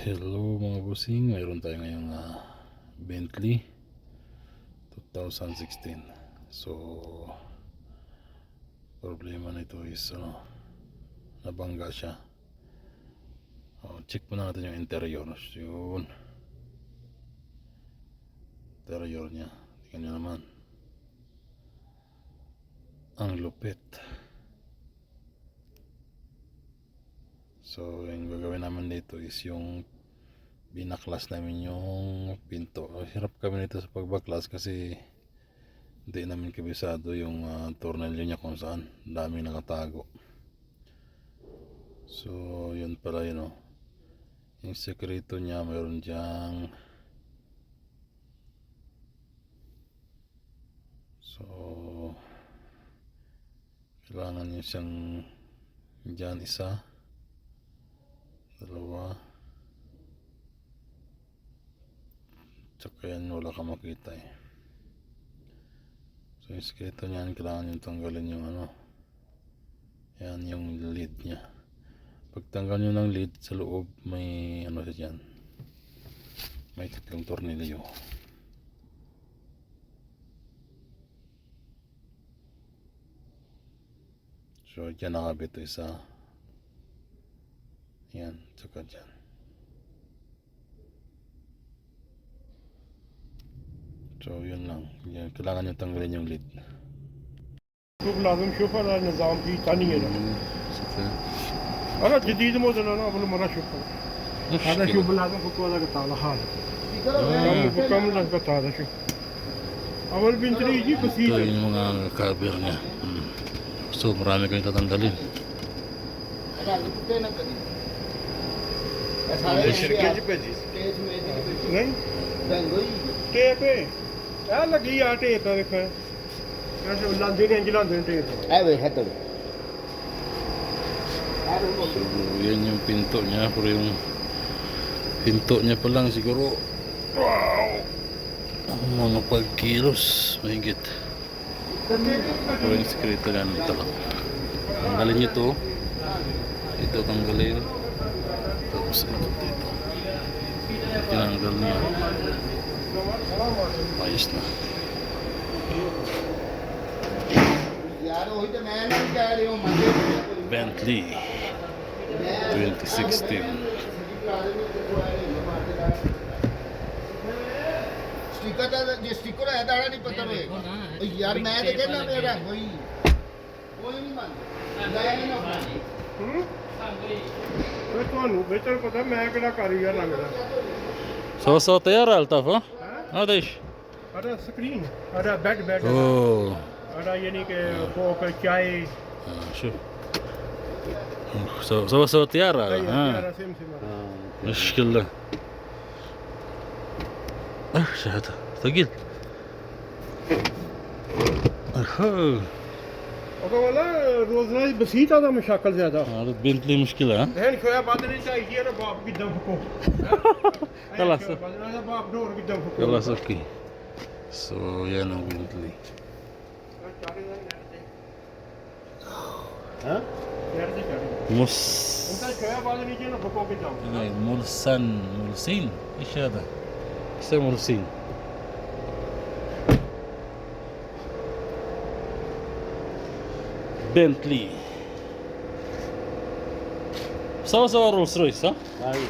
Hello mga busing, mayroon tayo ngayong Bentley 2016. So problema nito is nabangga siya. Check muna natin yung interior. Yun, interior nya, tingnan nyo naman, ang lupit. So yung gagawin naman dito is yung binaklas namin yung pinto. Hirap kami nito sa pagbaklas kasi hindi namin kabisado yung tornilyo niya kung saan. Daming nakatago. So yun pala yun yung sekreto niya, mayroon diyang kailangan niya siyang dyan isa, dalawa, tsaka yan wala ka makita So yung sekreto niyan, kailangan yung tanggalin yung yan yung lid niya. Pagtanggal nyo ng lid sa loob, may siya dyan, may tatlong tornilyo. So dyan nakabit ito isa, yan, tsaka dyan. So yun lang, yan, kailangan nyo tanggalin yung lid. شوف لازم شوف هذا النظام فيه ثانية أنا جديد موديل أنا أول مرة أشوفه هذا شوف لازم فكوا هذا قطع هذا كم لك قطع هذا شوف أول بنتري يجي بسيط. Ito yung mga cover niya. So marami kayong tatanggalin. नहीं टेप है यार लगी यार टेप है देखो कैसे लांदे ने जलांदे ने टेप है भाई है तो So yan yung pinto niya, pero yung pinto niya pa lang siguro mga 5 kilos mahigit. Pero yung sekreto yan, ito lang, tanggalin nyo ito tanggalin, tapos ito dito tinanggal niya, ayos na. यार वही तो मैं नहीं कह रही हूँ मंदिर Bentley 2016. स्टिकर था जो स्टिकर है दाड़ा नहीं पता है यार मैं तो कहना मेरा वही कोई नहीं मानता नहीं ना फिर ਤੁਹਾਨੂੰ ਬਿਹਤਰ ਪਤਾ ਮੈਂ ਕਿਹੜਾ ਕਾਰੀਗਰ ਲੱਗਦਾ So طيارة ألطف ها؟ هذا إيش؟ هذا سكرين هذا बेड أوه هذا यानी कि فوق चाय شوف سوى طيارة هذا ها هذا سمسمة مشكلة. ايش هذا ثقيل. والله روزناش بسيط هذا مشاكل زيادة هذا بنتلي مشكلة ها. الحين شوية بعدين انت يجي انا باب قدام فوق خلاص بعدين هذا باب دور قدام فوق خلاص اوكي. So yan ang Bentley. ها؟ مس انت شوية بعدين يجي انا فوق قدام مولسين ايش هذا؟ ايش مولسين؟ بنتلي سوا رولز رويس ها؟ ايوه